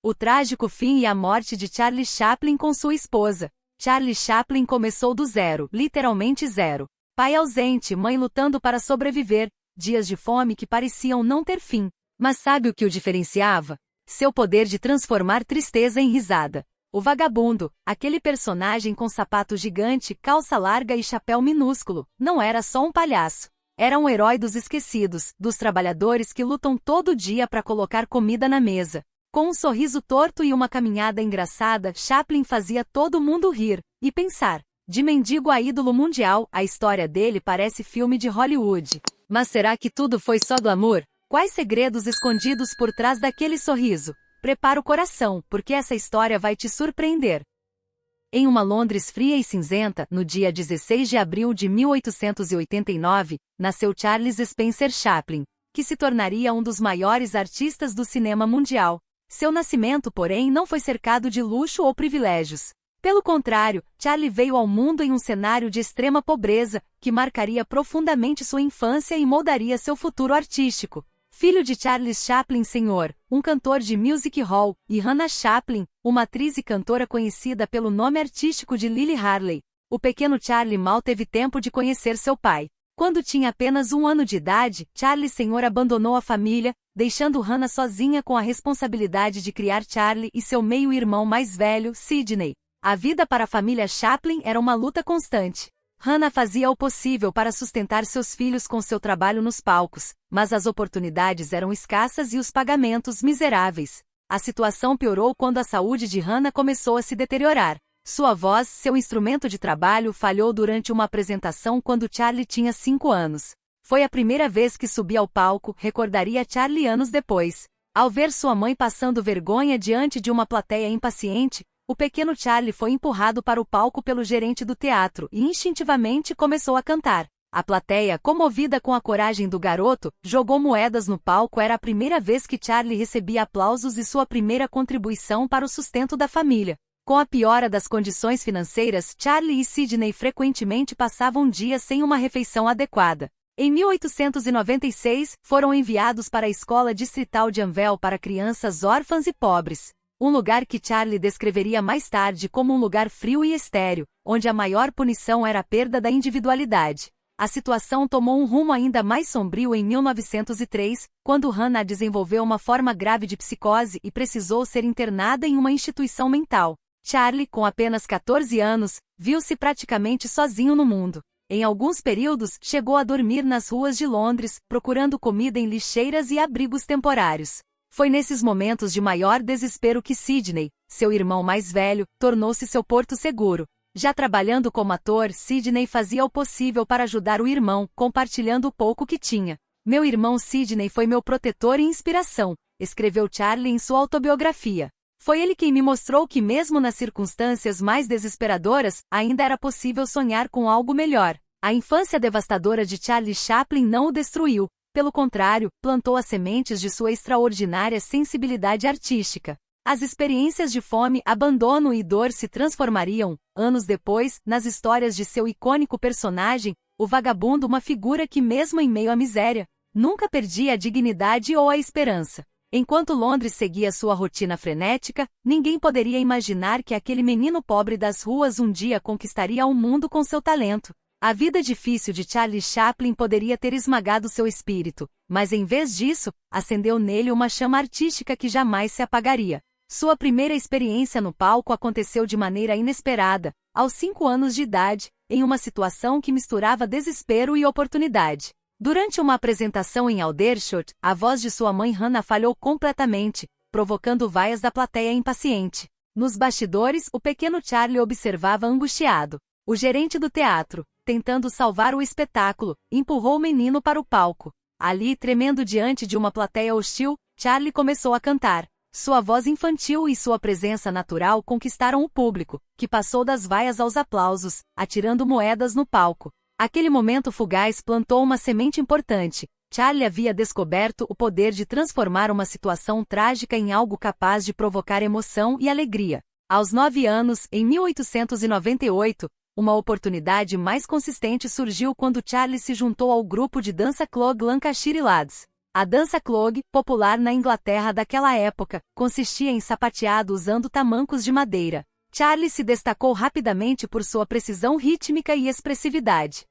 O trágico fim e a morte de Charlie Chaplin com sua esposa. Charlie Chaplin começou do zero, literalmente zero. Pai ausente, mãe lutando para sobreviver, dias de fome que pareciam não ter fim. Mas sabe o que o diferenciava? Seu poder de transformar tristeza em risada. O vagabundo, aquele personagem com sapato gigante, calça larga e chapéu minúsculo, não era só um palhaço. Era um herói dos esquecidos, dos trabalhadores que lutam todo dia para colocar comida na mesa. Com um sorriso torto e uma caminhada engraçada, Chaplin fazia todo mundo rir e pensar. De mendigo a ídolo mundial, a história dele parece filme de Hollywood. Mas será que tudo foi só glamour? Quais segredos escondidos por trás daquele sorriso? Prepara o coração, porque essa história vai te surpreender. Em uma Londres fria e cinzenta, no dia 16 de abril de 1889, nasceu Charles Spencer Chaplin, que se tornaria um dos maiores artistas do cinema mundial. Seu nascimento, porém, não foi cercado de luxo ou privilégios. Pelo contrário, Charlie veio ao mundo em um cenário de extrema pobreza, que marcaria profundamente sua infância e moldaria seu futuro artístico. Filho de Charles Chaplin Sr., um cantor de music hall, e Hannah Chaplin, uma atriz e cantora conhecida pelo nome artístico de Lily Harley, o pequeno Charlie mal teve tempo de conhecer seu pai. Quando tinha apenas 1 ano de idade, Charlie Sr. abandonou a família, deixando Hannah sozinha com a responsabilidade de criar Charlie e seu meio-irmão mais velho, Sidney. A vida para a família Chaplin era uma luta constante. Hannah fazia o possível para sustentar seus filhos com seu trabalho nos palcos, mas as oportunidades eram escassas e os pagamentos miseráveis. A situação piorou quando a saúde de Hannah começou a se deteriorar. Sua voz, seu instrumento de trabalho, falhou durante uma apresentação quando Charlie tinha 5 anos. Foi a primeira vez que subi ao palco, recordaria Charlie anos depois. Ao ver sua mãe passando vergonha diante de uma plateia impaciente, o pequeno Charlie foi empurrado para o palco pelo gerente do teatro e instintivamente começou a cantar. A plateia, comovida com a coragem do garoto, jogou moedas no palco. Era a primeira vez que Charlie recebia aplausos e sua primeira contribuição para o sustento da família. Com a piora das condições financeiras, Charlie e Sidney frequentemente passavam dias sem uma refeição adequada. Em 1896, foram enviados para a escola distrital de Anvil para crianças órfãs e pobres. Um lugar que Charlie descreveria mais tarde como um lugar frio e estéril, onde a maior punição era a perda da individualidade. A situação tomou um rumo ainda mais sombrio em 1903, quando Hannah desenvolveu uma forma grave de psicose e precisou ser internada em uma instituição mental. Charlie, com apenas 14 anos, viu-se praticamente sozinho no mundo. Em alguns períodos, chegou a dormir nas ruas de Londres, procurando comida em lixeiras e abrigos temporários. Foi nesses momentos de maior desespero que Sidney, seu irmão mais velho, tornou-se seu porto seguro. Já trabalhando como ator, Sidney fazia o possível para ajudar o irmão, compartilhando o pouco que tinha. Meu irmão Sidney foi meu protetor e inspiração, escreveu Charlie em sua autobiografia. Foi ele quem me mostrou que mesmo nas circunstâncias mais desesperadoras, ainda era possível sonhar com algo melhor. A infância devastadora de Charlie Chaplin não o destruiu. Pelo contrário, plantou as sementes de sua extraordinária sensibilidade artística. As experiências de fome, abandono e dor se transformariam, anos depois, nas histórias de seu icônico personagem, o vagabundo, uma figura que mesmo em meio à miséria, nunca perdia a dignidade ou a esperança. Enquanto Londres seguia sua rotina frenética, ninguém poderia imaginar que aquele menino pobre das ruas um dia conquistaria o mundo com seu talento. A vida difícil de Charlie Chaplin poderia ter esmagado seu espírito, mas em vez disso, acendeu nele uma chama artística que jamais se apagaria. Sua primeira experiência no palco aconteceu de maneira inesperada, aos 5 anos de idade, em uma situação que misturava desespero e oportunidade. Durante uma apresentação em Aldershot, a voz de sua mãe Hannah falhou completamente, provocando vaias da plateia impaciente. Nos bastidores, o pequeno Charlie observava angustiado. O gerente do teatro, tentando salvar o espetáculo, empurrou o menino para o palco. Ali, tremendo diante de uma plateia hostil, Charlie começou a cantar. Sua voz infantil e sua presença natural conquistaram o público, que passou das vaias aos aplausos, atirando moedas no palco. Aquele momento fugaz plantou uma semente importante. Charlie havia descoberto o poder de transformar uma situação trágica em algo capaz de provocar emoção e alegria. Aos 9 anos, em 1898, uma oportunidade mais consistente surgiu quando Charlie se juntou ao grupo de dança Clog Lancashire Lads. A dança clogue, popular na Inglaterra daquela época, consistia em sapateado usando tamancos de madeira. Charlie se destacou rapidamente por sua precisão rítmica e expressividade.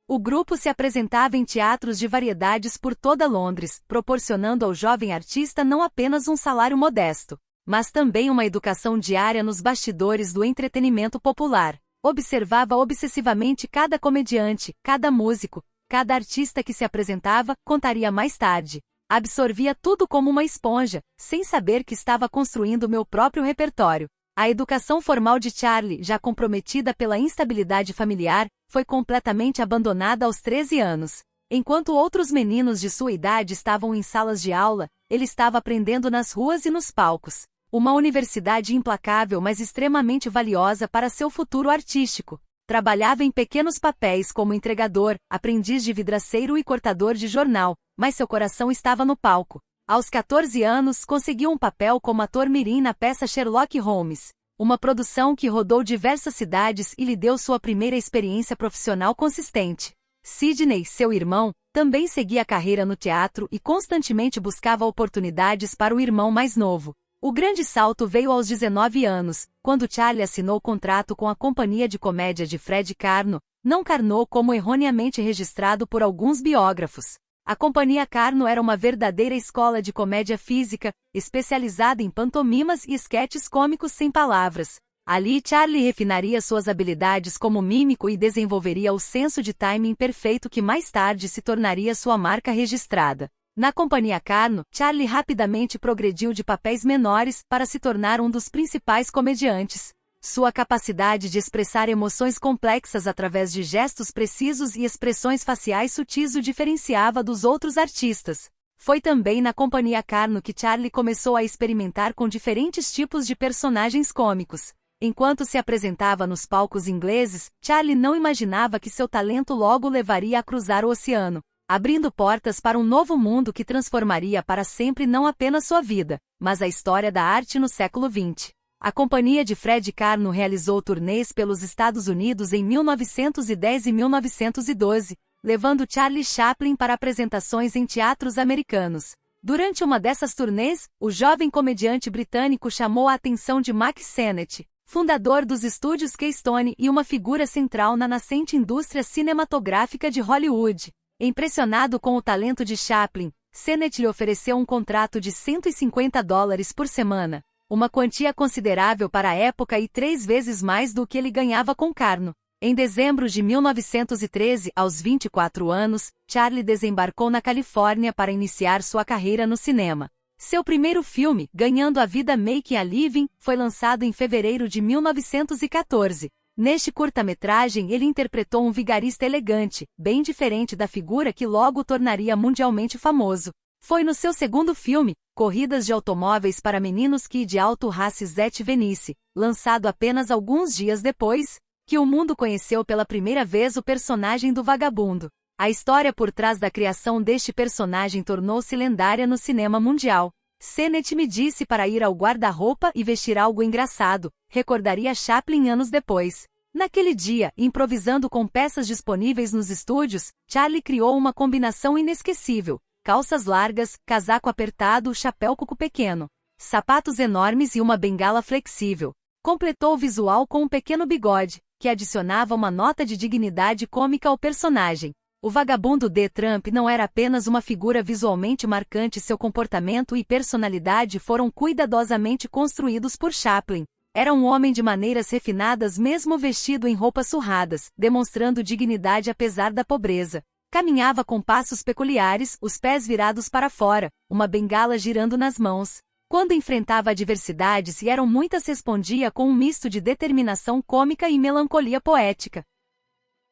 O grupo se apresentava em teatros de variedades por toda Londres, proporcionando ao jovem artista não apenas um salário modesto, mas também uma educação diária nos bastidores do entretenimento popular. Observava obsessivamente cada comediante, cada músico, cada artista que se apresentava, contaria mais tarde. Absorvia tudo como uma esponja, sem saber que estava construindo meu próprio repertório. A educação formal de Charlie, já comprometida pela instabilidade familiar, foi completamente abandonada aos 13 anos. Enquanto outros meninos de sua idade estavam em salas de aula, ele estava aprendendo nas ruas e nos palcos. Uma universidade implacável, mas extremamente valiosa para seu futuro artístico. Trabalhava em pequenos papéis como entregador, aprendiz de vidraceiro e cortador de jornal, mas seu coração estava no palco. Aos 14 anos, conseguiu um papel como ator mirim na peça Sherlock Holmes, uma produção que rodou diversas cidades e lhe deu sua primeira experiência profissional consistente. Sidney, seu irmão, também seguia a carreira no teatro e constantemente buscava oportunidades para o irmão mais novo. O grande salto veio aos 19 anos, quando Charlie assinou contrato com a companhia de comédia de Fred Carno, não Carnot como erroneamente registrado por alguns biógrafos. A companhia Carno era uma verdadeira escola de comédia física, especializada em pantomimas e esquetes cômicos sem palavras. Ali Charlie refinaria suas habilidades como mímico e desenvolveria o senso de timing perfeito que mais tarde se tornaria sua marca registrada. Na companhia Carno, Charlie rapidamente progrediu de papéis menores para se tornar um dos principais comediantes. Sua capacidade de expressar emoções complexas através de gestos precisos e expressões faciais sutis o diferenciava dos outros artistas. Foi também na companhia Carno que Charlie começou a experimentar com diferentes tipos de personagens cômicos. Enquanto se apresentava nos palcos ingleses, Charlie não imaginava que seu talento logo levaria a cruzar o oceano, abrindo portas para um novo mundo que transformaria para sempre não apenas sua vida, mas a história da arte no século XX. A companhia de Fred Carno realizou turnês pelos Estados Unidos em 1910 e 1912, levando Charlie Chaplin para apresentações em teatros americanos. Durante uma dessas turnês, o jovem comediante britânico chamou a atenção de Mack Sennett, fundador dos estúdios Keystone e uma figura central na nascente indústria cinematográfica de Hollywood. Impressionado com o talento de Chaplin, Sennett lhe ofereceu um contrato de $150 por semana, uma quantia considerável para a época e 3 vezes mais do que ele ganhava com Carno. Em dezembro de 1913, aos 24 anos, Charlie desembarcou na Califórnia para iniciar sua carreira no cinema. Seu primeiro filme, Ganhando a Vida Making a Living, foi lançado em fevereiro de 1914. Neste curta-metragem ele interpretou um vigarista elegante, bem diferente da figura que logo o tornaria mundialmente famoso. Foi no seu segundo filme, Corridas de Automóveis para Meninos que de Alto Racisete Venice, lançado apenas alguns dias depois, que o mundo conheceu pela primeira vez o personagem do vagabundo. A história por trás da criação deste personagem tornou-se lendária no cinema mundial. Sennett me disse para ir ao guarda-roupa e vestir algo engraçado, recordaria Chaplin anos depois. Naquele dia, improvisando com peças disponíveis nos estúdios, Charlie criou uma combinação inesquecível: calças largas, casaco apertado, chapéu coco pequeno, sapatos enormes e uma bengala flexível. Completou o visual com um pequeno bigode, que adicionava uma nota de dignidade cômica ao personagem. O vagabundo D. Trump não era apenas uma figura visualmente marcante, seu comportamento e personalidade foram cuidadosamente construídos por Chaplin. Era um homem de maneiras refinadas mesmo vestido em roupas surradas, demonstrando dignidade apesar da pobreza. Caminhava com passos peculiares, os pés virados para fora, uma bengala girando nas mãos. Quando enfrentava adversidades e eram muitas, respondia com um misto de determinação cômica e melancolia poética.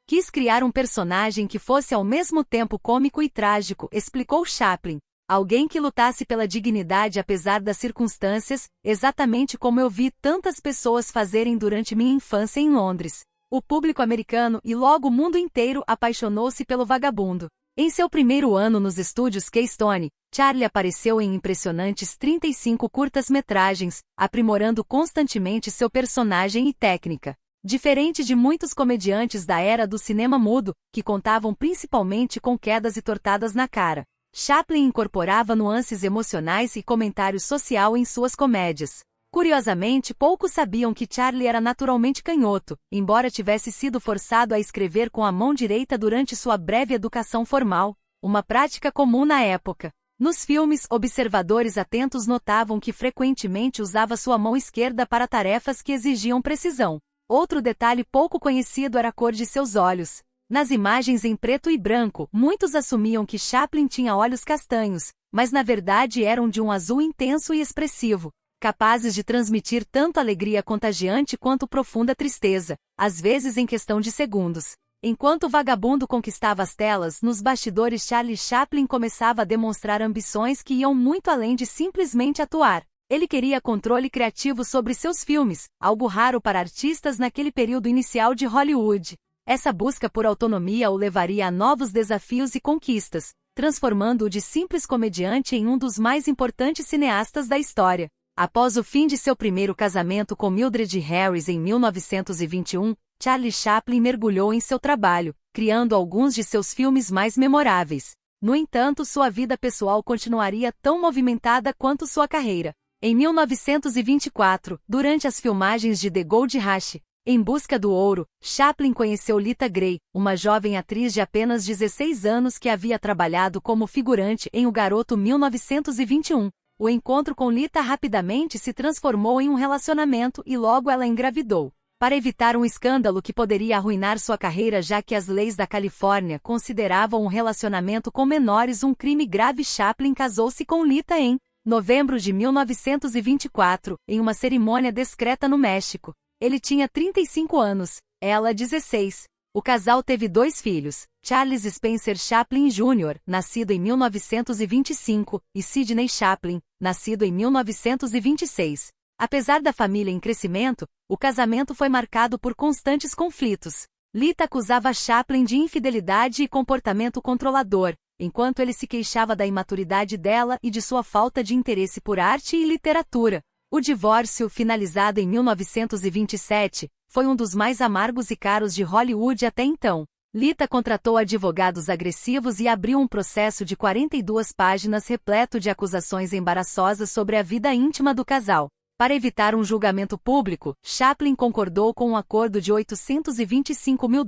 Quis criar um personagem que fosse ao mesmo tempo cômico e trágico, explicou Chaplin. Alguém que lutasse pela dignidade apesar das circunstâncias, exatamente como eu vi tantas pessoas fazerem durante minha infância em Londres. O público americano e logo o mundo inteiro apaixonou-se pelo vagabundo. Em seu primeiro ano nos estúdios Keystone, Charlie apareceu em impressionantes 35 curtas-metragens, aprimorando constantemente seu personagem e técnica. Diferente de muitos comediantes da era do cinema mudo, que contavam principalmente com quedas e tortadas na cara, Chaplin incorporava nuances emocionais e comentário social em suas comédias. Curiosamente, poucos sabiam que Charlie era naturalmente canhoto, embora tivesse sido forçado a escrever com a mão direita durante sua breve educação formal, uma prática comum na época. Nos filmes, observadores atentos notavam que frequentemente usava sua mão esquerda para tarefas que exigiam precisão. Outro detalhe pouco conhecido era a cor de seus olhos. Nas imagens em preto e branco, muitos assumiam que Chaplin tinha olhos castanhos, mas na verdade eram de um azul intenso e expressivo, capazes de transmitir tanto alegria contagiante quanto profunda tristeza, às vezes em questão de segundos. Enquanto o vagabundo conquistava as telas, nos bastidores Charlie Chaplin começava a demonstrar ambições que iam muito além de simplesmente atuar. Ele queria controle criativo sobre seus filmes, algo raro para artistas naquele período inicial de Hollywood. Essa busca por autonomia o levaria a novos desafios e conquistas, transformando-o de simples comediante em um dos mais importantes cineastas da história. Após o fim de seu primeiro casamento com Mildred Harris em 1921, Charlie Chaplin mergulhou em seu trabalho, criando alguns de seus filmes mais memoráveis. No entanto, sua vida pessoal continuaria tão movimentada quanto sua carreira. Em 1924, durante as filmagens de The Gold Rush, Em Busca do Ouro, Chaplin conheceu Lita Grey, uma jovem atriz de apenas 16 anos que havia trabalhado como figurante em O Garoto 1921. O encontro com Lita rapidamente se transformou em um relacionamento e logo ela engravidou. Para evitar um escândalo que poderia arruinar sua carreira já que as leis da Califórnia consideravam um relacionamento com menores um crime grave, Chaplin casou-se com Lita em novembro de 1924, em uma cerimônia discreta no México. Ele tinha 35 anos, ela 16. O casal teve 2 filhos, Charles Spencer Chaplin Jr., nascido em 1925, e Sidney Chaplin, nascido em 1926. Apesar da família em crescimento, o casamento foi marcado por constantes conflitos. Lita acusava Chaplin de infidelidade e comportamento controlador, enquanto ele se queixava da imaturidade dela e de sua falta de interesse por arte e literatura. O divórcio, finalizado em 1927, foi um dos mais amargos e caros de Hollywood até então. Lita contratou advogados agressivos e abriu um processo de 42 páginas repleto de acusações embaraçosas sobre a vida íntima do casal. Para evitar um julgamento público, Chaplin concordou com um acordo de $825 mil,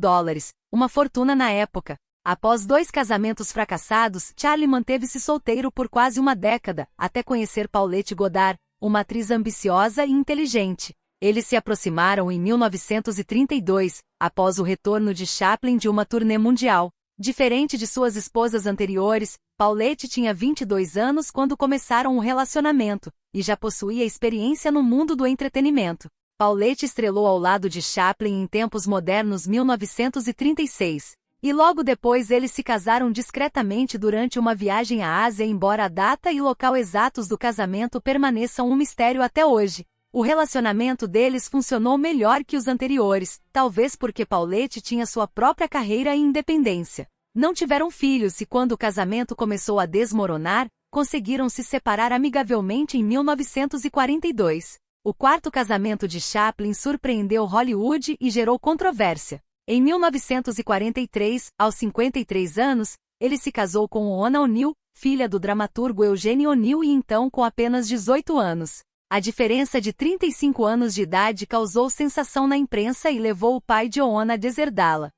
uma fortuna na época. Após 2 casamentos fracassados, Charlie manteve-se solteiro por quase uma década, até conhecer Paulette Goddard, uma atriz ambiciosa e inteligente. Eles se aproximaram em 1932, após o retorno de Chaplin de uma turnê mundial. Diferente de suas esposas anteriores, Paulette tinha 22 anos quando começaram um relacionamento, e já possuía experiência no mundo do entretenimento. Paulette estrelou ao lado de Chaplin em Tempos Modernos 1936. E logo depois eles se casaram discretamente durante uma viagem à Ásia, embora a data e local exatos do casamento permaneçam um mistério até hoje. O relacionamento deles funcionou melhor que os anteriores, talvez porque Paulette tinha sua própria carreira e independência. Não tiveram filhos e quando o casamento começou a desmoronar, conseguiram se separar amigavelmente em 1942. O 4º casamento de Chaplin surpreendeu Hollywood e gerou controvérsia. Em 1943, aos 53 anos, ele se casou com Oona O'Neill, filha do dramaturgo Eugene O'Neill e então com apenas 18 anos. A diferença de 35 anos de idade causou sensação na imprensa e levou o pai de Oona a deserdá-la.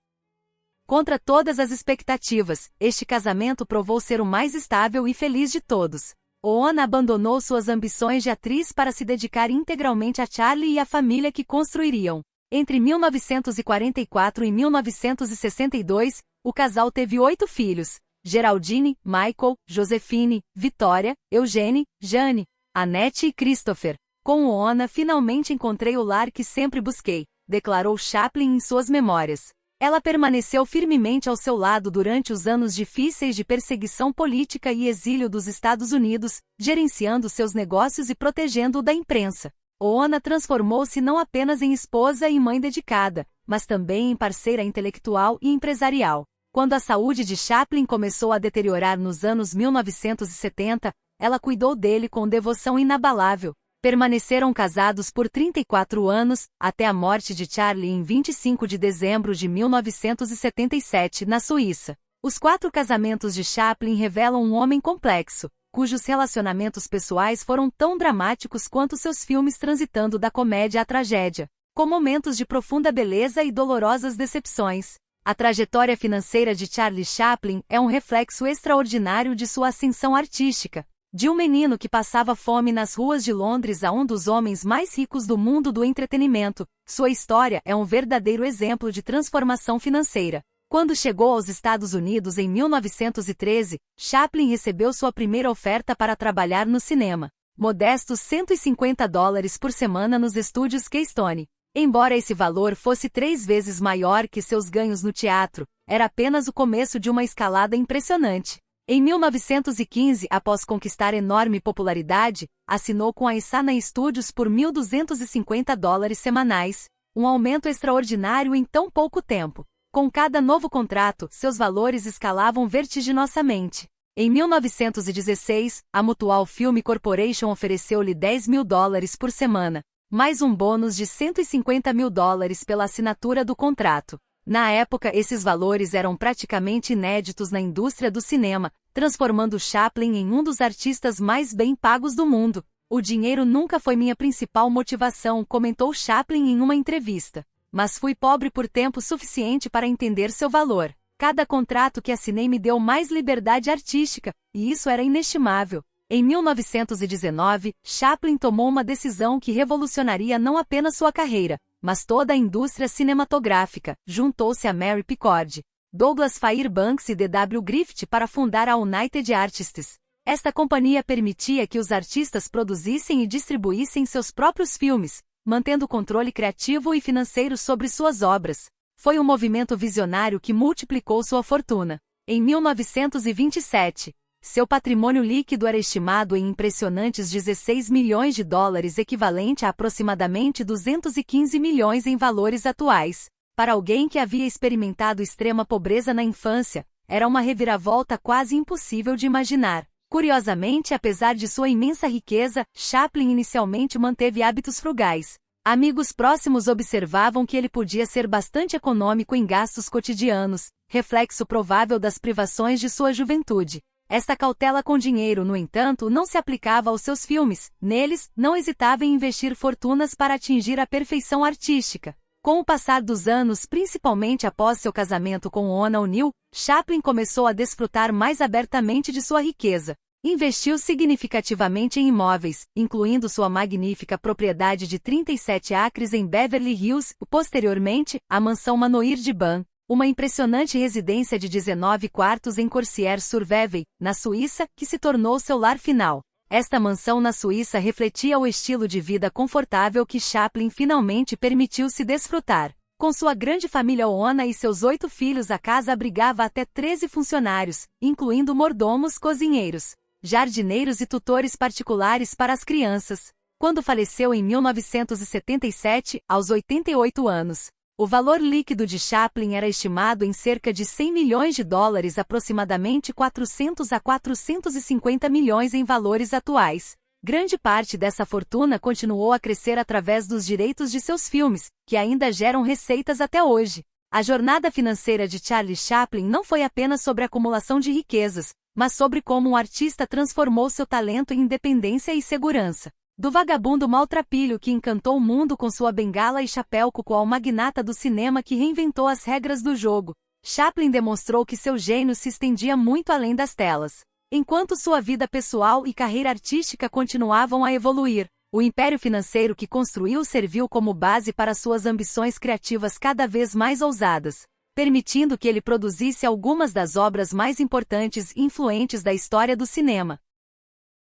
Contra todas as expectativas, este casamento provou ser o mais estável e feliz de todos. Oona abandonou suas ambições de atriz para se dedicar integralmente a Charlie e à família que construiriam. Entre 1944 e 1962, o casal teve 8 filhos: Geraldine, Michael, Josephine, Victoria, Eugene, Jane, Annette e Christopher. Com Oona finalmente encontrei o lar que sempre busquei, declarou Chaplin em suas memórias. Ela permaneceu firmemente ao seu lado durante os anos difíceis de perseguição política e exílio dos Estados Unidos, gerenciando seus negócios e protegendo-o da imprensa. Oona transformou-se não apenas em esposa e mãe dedicada, mas também em parceira intelectual e empresarial. Quando a saúde de Chaplin começou a deteriorar nos anos 1970, ela cuidou dele com devoção inabalável. Permaneceram casados por 34 anos, até a morte de Charlie em 25 de dezembro de 1977, na Suíça. Os 4 casamentos de Chaplin revelam um homem complexo, cujos relacionamentos pessoais foram tão dramáticos quanto seus filmes, transitando da comédia à tragédia, com momentos de profunda beleza e dolorosas decepções. A trajetória financeira de Charlie Chaplin é um reflexo extraordinário de sua ascensão artística. De um menino que passava fome nas ruas de Londres a um dos homens mais ricos do mundo do entretenimento, sua história é um verdadeiro exemplo de transformação financeira. Quando chegou aos Estados Unidos em 1913, Chaplin recebeu sua primeira oferta para trabalhar no cinema. Modestos $150 por semana nos estúdios Keystone. Embora esse valor fosse 3 vezes maior que seus ganhos no teatro, era apenas o começo de uma escalada impressionante. Em 1915, após conquistar enorme popularidade, assinou com a Essanay Studios por $1.250 semanais, um aumento extraordinário em tão pouco tempo. Com cada novo contrato, seus valores escalavam vertiginosamente. Em 1916, a Mutual Film Corporation ofereceu-lhe $10.000 por semana, mais um bônus de $150.000 pela assinatura do contrato. Na época, esses valores eram praticamente inéditos na indústria do cinema, transformando Chaplin em um dos artistas mais bem pagos do mundo. O dinheiro nunca foi minha principal motivação, comentou Chaplin em uma entrevista. Mas fui pobre por tempo suficiente para entender seu valor. Cada contrato que assinei me deu mais liberdade artística, e isso era inestimável. Em 1919, Chaplin tomou uma decisão que revolucionaria não apenas sua carreira, mas toda a indústria cinematográfica. Juntou-se a Mary Pickford, Douglas Fairbanks e D.W. Griffith para fundar a United Artists. Esta companhia permitia que os artistas produzissem e distribuíssem seus próprios filmes, mantendo controle criativo e financeiro sobre suas obras. Foi um movimento visionário que multiplicou sua fortuna. Em 1927, seu patrimônio líquido era estimado em impressionantes $16 milhões, equivalente a aproximadamente 215 milhões em valores atuais. Para alguém que havia experimentado extrema pobreza na infância, era uma reviravolta quase impossível de imaginar. Curiosamente, apesar de sua imensa riqueza, Chaplin inicialmente manteve hábitos frugais. Amigos próximos observavam que ele podia ser bastante econômico em gastos cotidianos, reflexo provável das privações de sua juventude. Esta cautela com dinheiro, no entanto, não se aplicava aos seus filmes. Neles, não hesitava em investir fortunas para atingir a perfeição artística. Com o passar dos anos, principalmente após seu casamento com Ona O'Neill, Chaplin começou a desfrutar mais abertamente de sua riqueza. Investiu significativamente em imóveis, incluindo sua magnífica propriedade de 37 acres em Beverly Hills, posteriormente, a mansão Manoir de Ban, uma impressionante residência de 19 quartos em Corsier-sur-Vevey, na Suíça, que se tornou seu lar final. Esta mansão na Suíça refletia o estilo de vida confortável que Chaplin finalmente permitiu-se desfrutar. Com sua grande família Ona e seus 8 filhos, a casa abrigava até 13 funcionários, incluindo mordomos, cozinheiros, jardineiros e tutores particulares para as crianças. Quando faleceu em 1977, aos 88 anos, o valor líquido de Chaplin era estimado em cerca de $100 milhões, aproximadamente 400 a 450 milhões em valores atuais. Grande parte dessa fortuna continuou a crescer através dos direitos de seus filmes, que ainda geram receitas até hoje. A jornada financeira de Charlie Chaplin não foi apenas sobre a acumulação de riquezas, mas sobre como um artista transformou seu talento em independência e segurança. Do vagabundo maltrapilho que encantou o mundo com sua bengala e chapéu cuco ao magnata do cinema que reinventou as regras do jogo, Chaplin demonstrou que seu gênio se estendia muito além das telas. Enquanto sua vida pessoal e carreira artística continuavam a evoluir, o império financeiro que construiu serviu como base para suas ambições criativas cada vez mais ousadas, permitindo que ele produzisse algumas das obras mais importantes e influentes da história do cinema.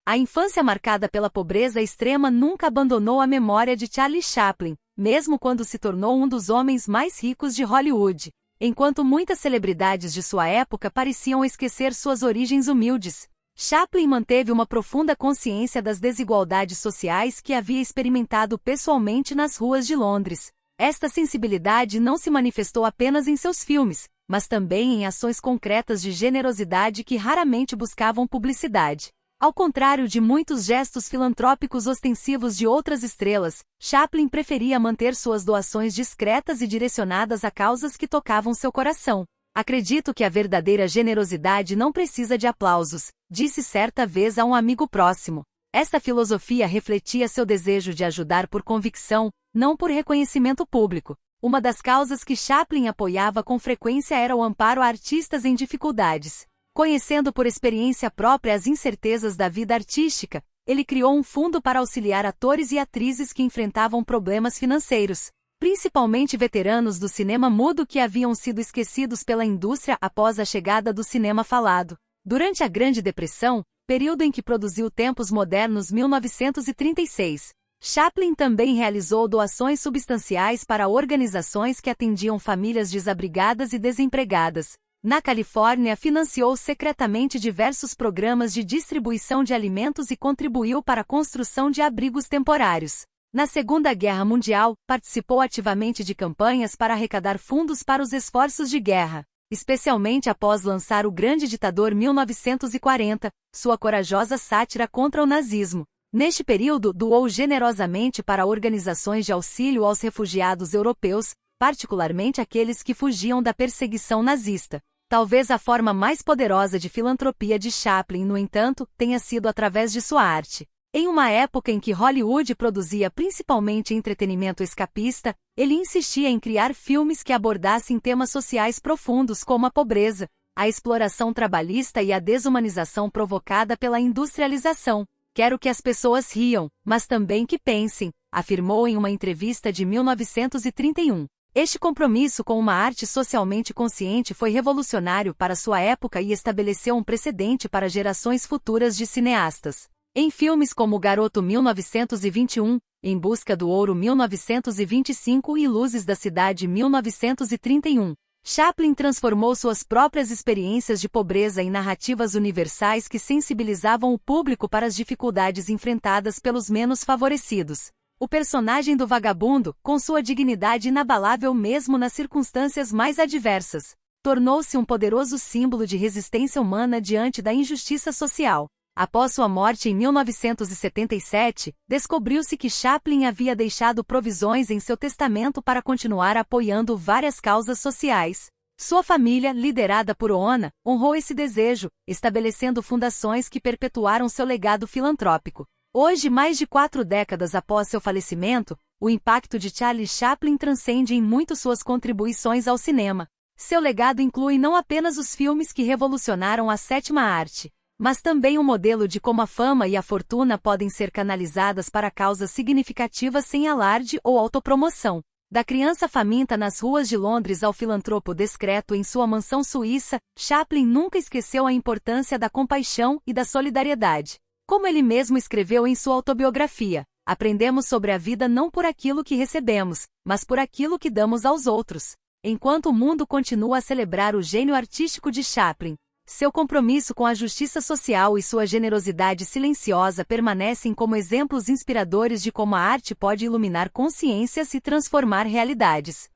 A infância marcada pela pobreza extrema nunca abandonou a memória de Charlie Chaplin, mesmo quando se tornou um dos homens mais ricos de Hollywood. Enquanto muitas celebridades de sua época pareciam esquecer suas origens humildes, Chaplin manteve uma profunda consciência das desigualdades sociais que havia experimentado pessoalmente nas ruas de Londres. Esta sensibilidade não se manifestou apenas em seus filmes, mas também em ações concretas de generosidade que raramente buscavam publicidade. Ao contrário de muitos gestos filantrópicos ostensivos de outras estrelas, Chaplin preferia manter suas doações discretas e direcionadas a causas que tocavam seu coração. Acredito que a verdadeira generosidade não precisa de aplausos, disse certa vez a um amigo próximo. Esta filosofia refletia seu desejo de ajudar por convicção, não por reconhecimento público. Uma das causas que Chaplin apoiava com frequência era o amparo a artistas em dificuldades. Conhecendo por experiência própria as incertezas da vida artística, ele criou um fundo para auxiliar atores e atrizes que enfrentavam problemas financeiros, principalmente veteranos do cinema mudo que haviam sido esquecidos pela indústria após a chegada do cinema falado. Durante a Grande Depressão, período em que produziu Tempos Modernos 1936, Chaplin também realizou doações substanciais para organizações que atendiam famílias desabrigadas e desempregadas. Na Califórnia, financiou secretamente diversos programas de distribuição de alimentos e contribuiu para a construção de abrigos temporários. Na Segunda Guerra Mundial, participou ativamente de campanhas para arrecadar fundos para os esforços de guerra, especialmente após lançar O Grande Ditador 1940, sua corajosa sátira contra o nazismo. Neste período, doou generosamente para organizações de auxílio aos refugiados europeus, particularmente aqueles que fugiam da perseguição nazista. Talvez a forma mais poderosa de filantropia de Chaplin, no entanto, tenha sido através de sua arte. Em uma época em que Hollywood produzia principalmente entretenimento escapista, ele insistia em criar filmes que abordassem temas sociais profundos como a pobreza, a exploração trabalhista e a desumanização provocada pela industrialização. Quero que as pessoas riam, mas também que pensem, afirmou em uma entrevista de 1931. Este compromisso com uma arte socialmente consciente foi revolucionário para sua época e estabeleceu um precedente para gerações futuras de cineastas. Em filmes como Garoto 1921, Em Busca do Ouro 1925 e Luzes da Cidade 1931, Chaplin transformou suas próprias experiências de pobreza em narrativas universais que sensibilizavam o público para as dificuldades enfrentadas pelos menos favorecidos. O personagem do vagabundo, com sua dignidade inabalável mesmo nas circunstâncias mais adversas, tornou-se um poderoso símbolo de resistência humana diante da injustiça social. Após sua morte em 1977, descobriu-se que Chaplin havia deixado provisões em seu testamento para continuar apoiando várias causas sociais. Sua família, liderada por Oona, honrou esse desejo, estabelecendo fundações que perpetuaram seu legado filantrópico. Hoje, mais de 4 décadas após seu falecimento, o impacto de Charlie Chaplin transcende em muito suas contribuições ao cinema. Seu legado inclui não apenas os filmes que revolucionaram a sétima arte, mas também um modelo de como a fama e a fortuna podem ser canalizadas para causas significativas sem alarde ou autopromoção. Da criança faminta nas ruas de Londres ao filantropo discreto em sua mansão suíça, Chaplin nunca esqueceu a importância da compaixão e da solidariedade. Como ele mesmo escreveu em sua autobiografia, aprendemos sobre a vida não por aquilo que recebemos, mas por aquilo que damos aos outros. Enquanto o mundo continua a celebrar o gênio artístico de Chaplin, seu compromisso com a justiça social e sua generosidade silenciosa permanecem como exemplos inspiradores de como a arte pode iluminar consciências e transformar realidades.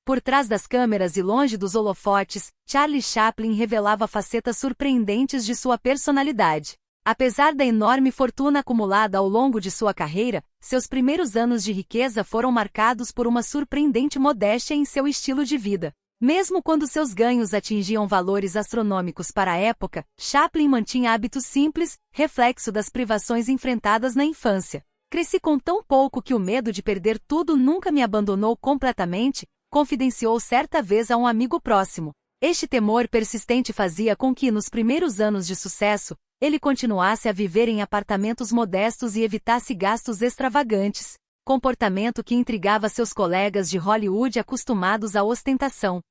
Por trás das câmeras e longe dos holofotes, Charlie Chaplin revelava facetas surpreendentes de sua personalidade. Apesar da enorme fortuna acumulada ao longo de sua carreira, seus primeiros anos de riqueza foram marcados por uma surpreendente modéstia em seu estilo de vida. Mesmo quando seus ganhos atingiam valores astronômicos para a época, Chaplin mantinha hábitos simples, reflexo das privações enfrentadas na infância. Cresci com tão pouco que o medo de perder tudo nunca me abandonou completamente, confidenciou certa vez a um amigo próximo. Este temor persistente fazia com que, nos primeiros anos de sucesso, ele continuasse a viver em apartamentos modestos e evitasse gastos extravagantes, comportamento que intrigava seus colegas de Hollywood acostumados à ostentação.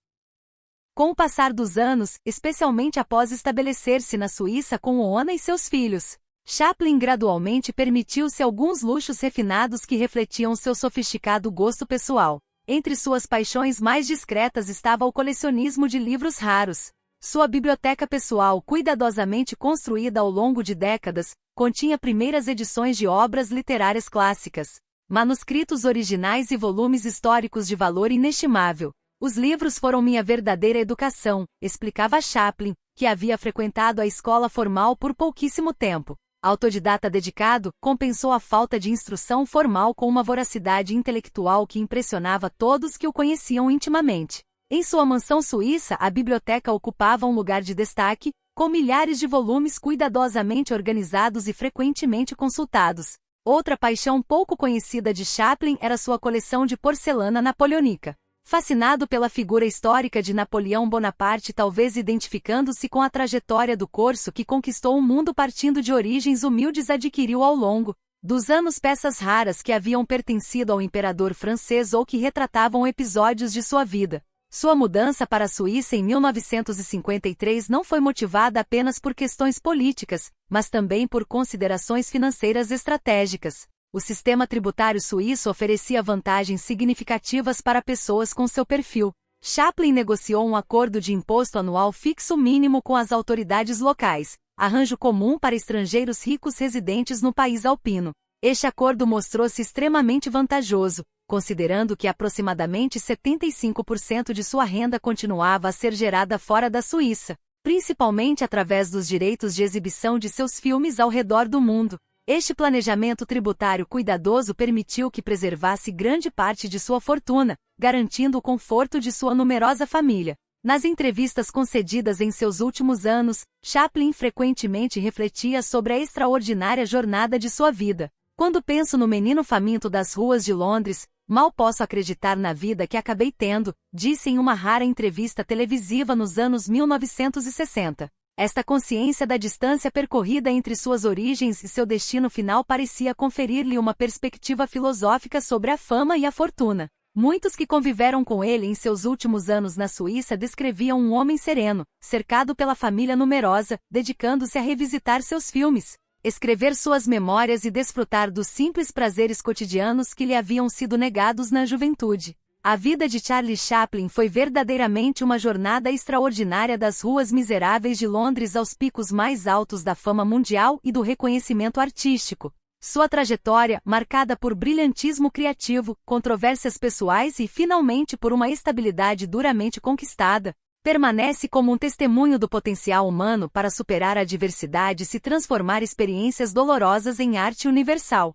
Com o passar dos anos, especialmente após estabelecer-se na Suíça com Oona e seus filhos, Chaplin gradualmente permitiu-se alguns luxos refinados que refletiam seu sofisticado gosto pessoal. Entre suas paixões mais discretas estava o colecionismo de livros raros. Sua biblioteca pessoal, cuidadosamente construída ao longo de décadas, continha primeiras edições de obras literárias clássicas, manuscritos originais e volumes históricos de valor inestimável. Os livros foram minha verdadeira educação, explicava Chaplin, que havia frequentado a escola formal por pouquíssimo tempo. Autodidata dedicado, compensou a falta de instrução formal com uma voracidade intelectual que impressionava todos que o conheciam intimamente. Em sua mansão suíça, a biblioteca ocupava um lugar de destaque, com milhares de volumes cuidadosamente organizados e frequentemente consultados. Outra paixão pouco conhecida de Chaplin era sua coleção de porcelana napoleônica. Fascinado pela figura histórica de Napoleão Bonaparte, talvez identificando-se com a trajetória do corso que conquistou o mundo partindo de origens humildes, adquiriu ao longo dos anos peças raras que haviam pertencido ao imperador francês ou que retratavam episódios de sua vida. Sua mudança para a Suíça em 1953 não foi motivada apenas por questões políticas, mas também por considerações financeiras estratégicas. O sistema tributário suíço oferecia vantagens significativas para pessoas com seu perfil. Chaplin negociou um acordo de imposto anual fixo mínimo com as autoridades locais, arranjo comum para estrangeiros ricos residentes no país alpino. Este acordo mostrou-se extremamente vantajoso, considerando que aproximadamente 75% de sua renda continuava a ser gerada fora da Suíça, principalmente através dos direitos de exibição de seus filmes ao redor do mundo. Este planejamento tributário cuidadoso permitiu que preservasse grande parte de sua fortuna, garantindo o conforto de sua numerosa família. Nas entrevistas concedidas em seus últimos anos, Chaplin frequentemente refletia sobre a extraordinária jornada de sua vida. Quando penso no menino faminto das ruas de Londres, mal posso acreditar na vida que acabei tendo, disse em uma rara entrevista televisiva nos anos 1960. Esta consciência da distância percorrida entre suas origens e seu destino final parecia conferir-lhe uma perspectiva filosófica sobre a fama e a fortuna. Muitos que conviveram com ele em seus últimos anos na Suíça descreviam um homem sereno, cercado pela família numerosa, dedicando-se a revisitar seus filmes, escrever suas memórias e desfrutar dos simples prazeres cotidianos que lhe haviam sido negados na juventude. A vida de Charlie Chaplin foi verdadeiramente uma jornada extraordinária das ruas miseráveis de Londres aos picos mais altos da fama mundial e do reconhecimento artístico. Sua trajetória, marcada por brilhantismo criativo, controvérsias pessoais e, finalmente, por uma estabilidade duramente conquistada, permanece como um testemunho do potencial humano para superar a adversidade e se transformar experiências dolorosas em arte universal.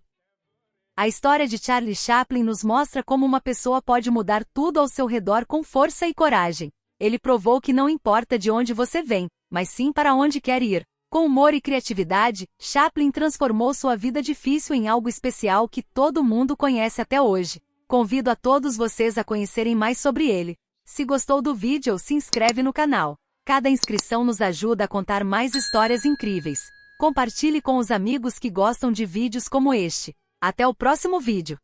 A história de Charlie Chaplin nos mostra como uma pessoa pode mudar tudo ao seu redor com força e coragem. Ele provou que não importa de onde você vem, mas sim para onde quer ir. Com humor e criatividade, Chaplin transformou sua vida difícil em algo especial que todo mundo conhece até hoje. Convido a todos vocês a conhecerem mais sobre ele. Se gostou do vídeo, se inscreve no canal. Cada inscrição nos ajuda a contar mais histórias incríveis. Compartilhe com os amigos que gostam de vídeos como este. Até o próximo vídeo.